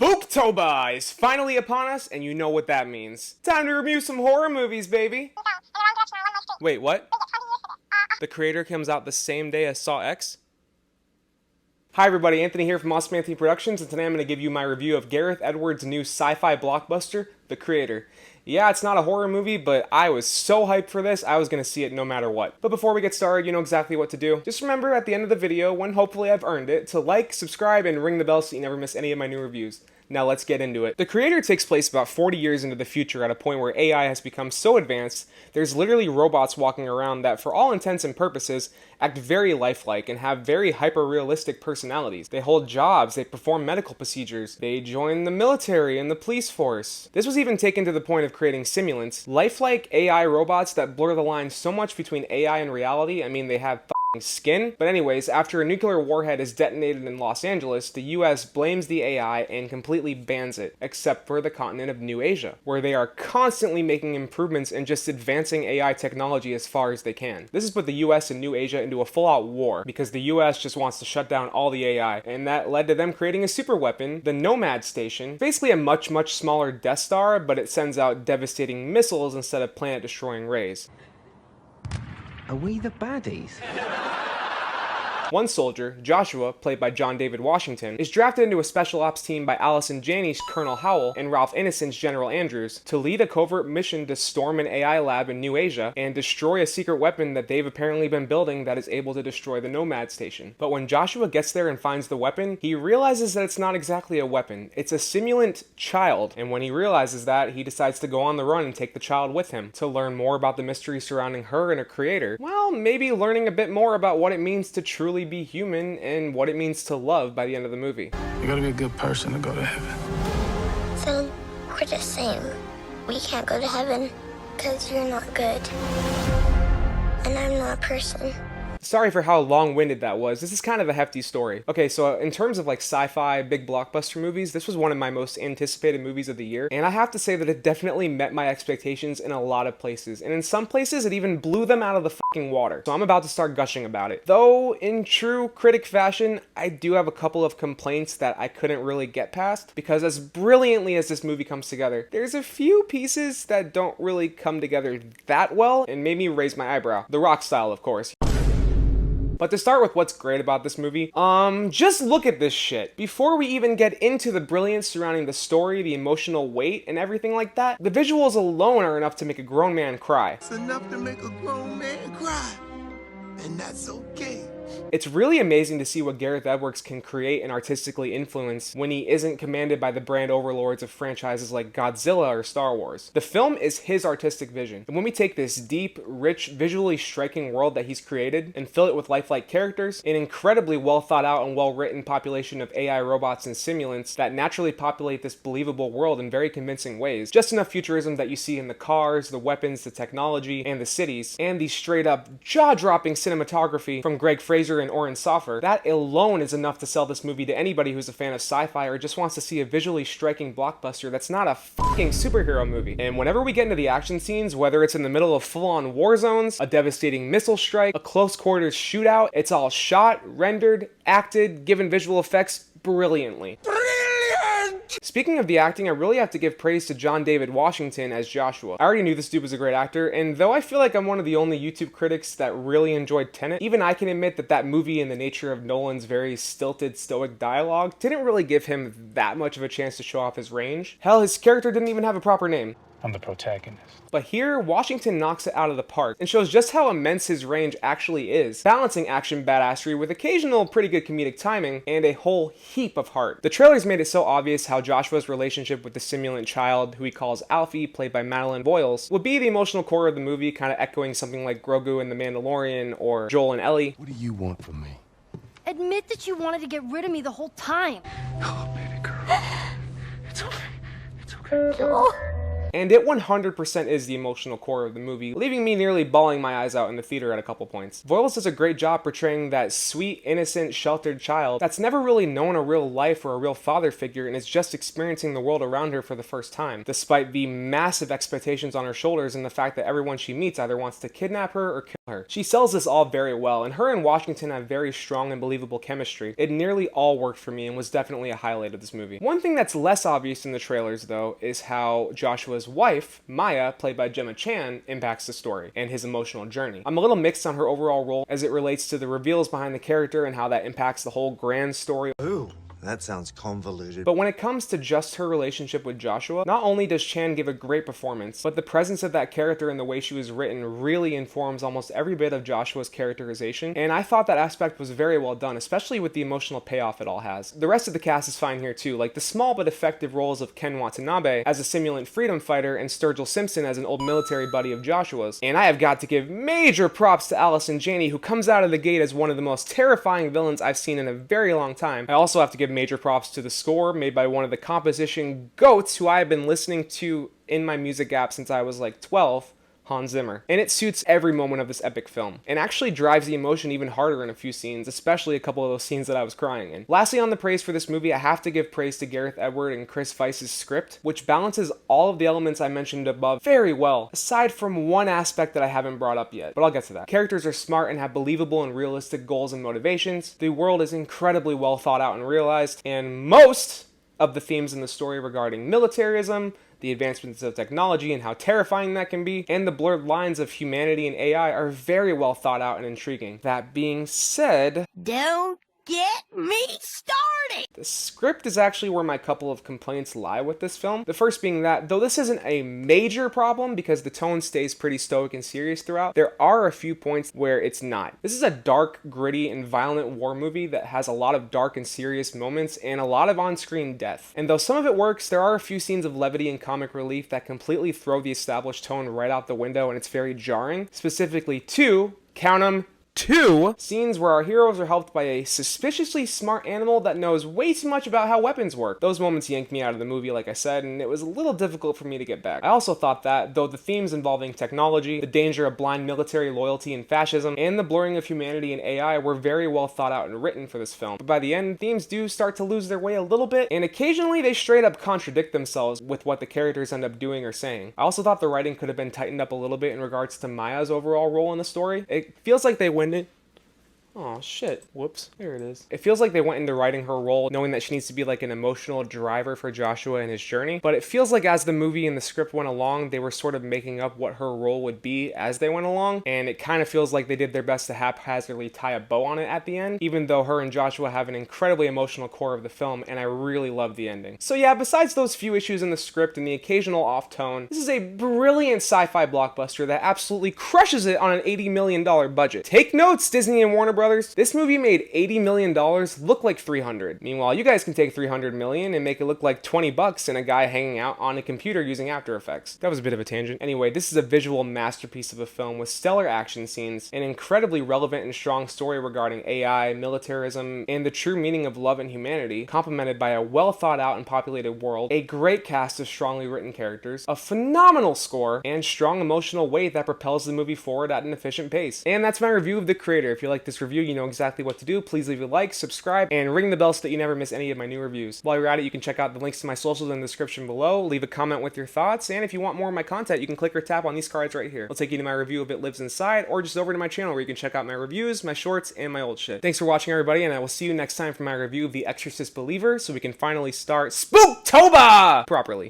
Spooktober is finally upon us, and you know what that means. Time to review some horror movies, baby! Wait, what? The creator comes out the same day as Saw X? Hi everybody, Anthony here from Awesome Anthony Productions, and today I'm going to give you my review of Gareth Edwards' new sci-fi blockbuster, The Creator. Yeah, it's not a horror movie, but I was so hyped for this, I was going to see it no matter what. But before we get started, you know exactly what to do. Just remember at the end of the video, when hopefully I've earned it, to like, subscribe, and ring the bell so you never miss any of my new reviews. Now let's get into it. The Creator takes place about 40 years into the future at a point where AI has become so advanced, there's literally robots walking around that for all intents and purposes act very lifelike and have very hyper-realistic personalities. They hold jobs, they perform medical procedures, they join the military and the police force. This was even taken to the point of creating simulants, lifelike AI robots that blur the line so much between AI and reality. I mean, they have skin. But anyways, after a nuclear warhead is detonated in Los Angeles, the US blames the AI and completely bans it, except for the continent of New Asia, where they are constantly making improvements and just advancing AI technology as far as they can. This has put the US and New Asia into a full-out war, because the US just wants to shut down all the AI, and that led to them creating a super weapon, the Nomad Station, basically a much smaller Death Star, but it sends out devastating missiles instead of planet-destroying rays. Are we the baddies? One soldier, Joshua, played by John David Washington, is drafted into a special ops team by Allison Janney's Colonel Howell and Ralph Ineson's General Andrews to lead a covert mission to storm an AI lab in New Asia and destroy a secret weapon that they've apparently been building that is able to destroy the Nomad Station. But when Joshua gets there and finds the weapon, he realizes that it's not exactly a weapon, it's a simulant child, and when he realizes that, he decides to go on the run and take the child with him to learn more about the mystery surrounding her and her creator, well, maybe learning a bit more about what it means to truly be human and what it means to love by the end of the movie. You gotta be a good person to go to heaven. So we're the same. We can't go to heaven because you're not good. And I'm not a person. Sorry for how long-winded that was. This is kind of a hefty story. Okay, so in terms of like sci-fi, big blockbuster movies, this was one of my most anticipated movies of the year, and I have to say that it definitely met my expectations in a lot of places, and in some places it even blew them out of the fucking water. So I'm about to start gushing about it. Though, in true critic fashion, I do have a couple of complaints that I couldn't really get past, because as brilliantly as this movie comes together, there's a few pieces that don't really come together that well, and made me raise my eyebrow. The Rock style, of course. But to start with what's great about this movie, just look at this shit. Before we even get into the brilliance surrounding the story, the emotional weight, and everything like that, the visuals alone are enough to make a grown man cry. It's enough to make a grown man cry, and that's okay. It's really amazing to see what Gareth Edwards can create and artistically influence when he isn't commanded by the brand overlords of franchises like Godzilla or Star Wars. The film is his artistic vision, and when we take this deep, rich, visually striking world that he's created and fill it with lifelike characters, an incredibly well thought out and well written population of AI robots and simulants that naturally populate this believable world in very convincing ways, just enough futurism that you see in the cars, the weapons, the technology, and the cities, and the straight up jaw-dropping cinematography from Greg Fraser and Oren Soffer, that alone is enough to sell this movie to anybody who's a fan of sci-fi or just wants to see a visually striking blockbuster that's not a fucking superhero movie. And whenever we get into the action scenes, whether it's in the middle of full-on war zones, a devastating missile strike, a close quarters shootout, it's all shot, rendered, acted, given visual effects brilliantly. Speaking of the acting, I really have to give praise to John David Washington as Joshua. I already knew this dude was a great actor, and though I feel like I'm one of the only YouTube critics that really enjoyed Tenet, even I can admit that that movie and the nature of Nolan's very stilted, stoic dialogue didn't really give him that much of a chance to show off his range. Hell, his character didn't even have a proper name. I'm the protagonist. But here, Washington knocks it out of the park and shows just how immense his range actually is, balancing action badassery with occasional pretty good comedic timing and a whole heap of heart. The trailers made it so obvious how Joshua's relationship with the simulant child, who he calls Alfie, played by Madeline Boyles, would be the emotional core of the movie, kind of echoing something like Grogu in The Mandalorian or Joel and Ellie. What do you want from me? Admit that you wanted to get rid of me the whole time. Oh, baby girl. It's okay. It's okay. Joel? And it 100% is the emotional core of the movie, leaving me nearly bawling my eyes out in the theater at a couple points. Voiles does a great job portraying that sweet, innocent, sheltered child that's never really known a real life or a real father figure and is just experiencing the world around her for the first time, despite the massive expectations on her shoulders and the fact that everyone she meets either wants to kidnap her or kill her. She sells this all very well, and her and Washington have very strong and believable chemistry. It nearly all worked for me and was definitely a highlight of this movie. One thing that's less obvious in the trailers, though, is how Joshua's wife, Maya, played by Gemma Chan, impacts the story and his emotional journey. I'm a little mixed on her overall role as it relates to the reveals behind the character and how that impacts the whole grand story. Ooh, that sounds convoluted. But when it comes to just her relationship with Joshua, not only does Chan give a great performance, but the presence of that character and the way she was written really informs almost every bit of Joshua's characterization, and I thought that aspect was very well done, especially with the emotional payoff it all has. The rest of the cast is fine here too, like the small but effective roles of Ken Watanabe as a simulant freedom fighter and Sturgill Simpson as an old military buddy of Joshua's. And I have got to give major props to Allison Janney, who comes out of the gate as one of the most terrifying villains I've seen in a very long time. I also have to give major props to the score made by one of the composition goats who I have been listening to in my music app since I was like 12, Hans Zimmer. And it suits every moment of this epic film, and actually drives the emotion even harder in a few scenes, especially a couple of those scenes that I was crying in. Lastly, on the praise for this movie, I have to give praise to Gareth Edward and Chris Weiss's script, which balances all of the elements I mentioned above very well, aside from one aspect that I haven't brought up yet, but I'll get to that. Characters are smart and have believable and realistic goals and motivations. The world is incredibly well thought out and realized, and most of the themes in the story regarding militarism, the advancements of technology and how terrifying that can be, and the blurred lines of humanity and AI are very well thought out and intriguing. That being said, Don't get me started! the script is actually where my couple of complaints lie with this film. The first being that, though this isn't a major problem because the tone stays pretty stoic and serious throughout, there are a few points where it's not. This is a dark, gritty, and violent war movie that has a lot of dark and serious moments and a lot of on-screen death. And though some of it works, there are a few scenes of levity and comic relief that completely throw the established tone right out the window, and it's very jarring. Specifically two, count 'em, two scenes where our heroes are helped by a suspiciously smart animal that knows way too much about how weapons work. Those moments yanked me out of the movie, like I said, and it was a little difficult for me to get back. I also thought that, though the themes involving technology, the danger of blind military loyalty and fascism, and the blurring of humanity and AI were very well thought out and written for this film, but by the end, themes do start to lose their way a little bit, and occasionally they straight up contradict themselves with what the characters end up doing or saying. I also thought the writing could have been tightened up a little bit in regards to Maya's overall role in the story. It feels like they went in. Oh shit. Whoops. There it is. It feels like they went into writing her role knowing that she needs to be like an emotional driver for Joshua and his journey, but it feels like as the movie and the script went along, they were sort of making up what her role would be as they went along, and it kind of feels like they did their best to haphazardly tie a bow on it at the end, even though her and Joshua have an incredibly emotional core of the film, and I really love the ending. So yeah, besides those few issues in the script and the occasional off tone, this is a brilliant sci-fi blockbuster that absolutely crushes it on an $80 million budget. Take notes, Disney and Warner Brothers. This movie made $80 million look like $300. Meanwhile, you guys can take $300 million and make it look like $20 and a guy hanging out on a computer using After Effects. That was a bit of a tangent. Anyway, this is a visual masterpiece of a film with stellar action scenes, an incredibly relevant and strong story regarding AI, militarism, and the true meaning of love and humanity, complemented by a well thought out and populated world, a great cast of strongly written characters, a phenomenal score, and strong emotional weight that propels the movie forward at an efficient pace. And that's my review of The Creator. If you like this review, you know exactly what to do. Please leave a like, subscribe, and ring the bell so that you never miss any of my new reviews. While you're at it, you can check out the links to my socials in the description below, leave a comment with your thoughts, and if you want more of my content, you can click or tap on these cards right here. It'll take you to my review of It Lives Inside, or just over to my channel where you can check out my reviews, my shorts, and my old shit. Thanks for watching, everybody, and I will see you next time for my review of The Exorcist Believer, so we can finally start Spooktober properly.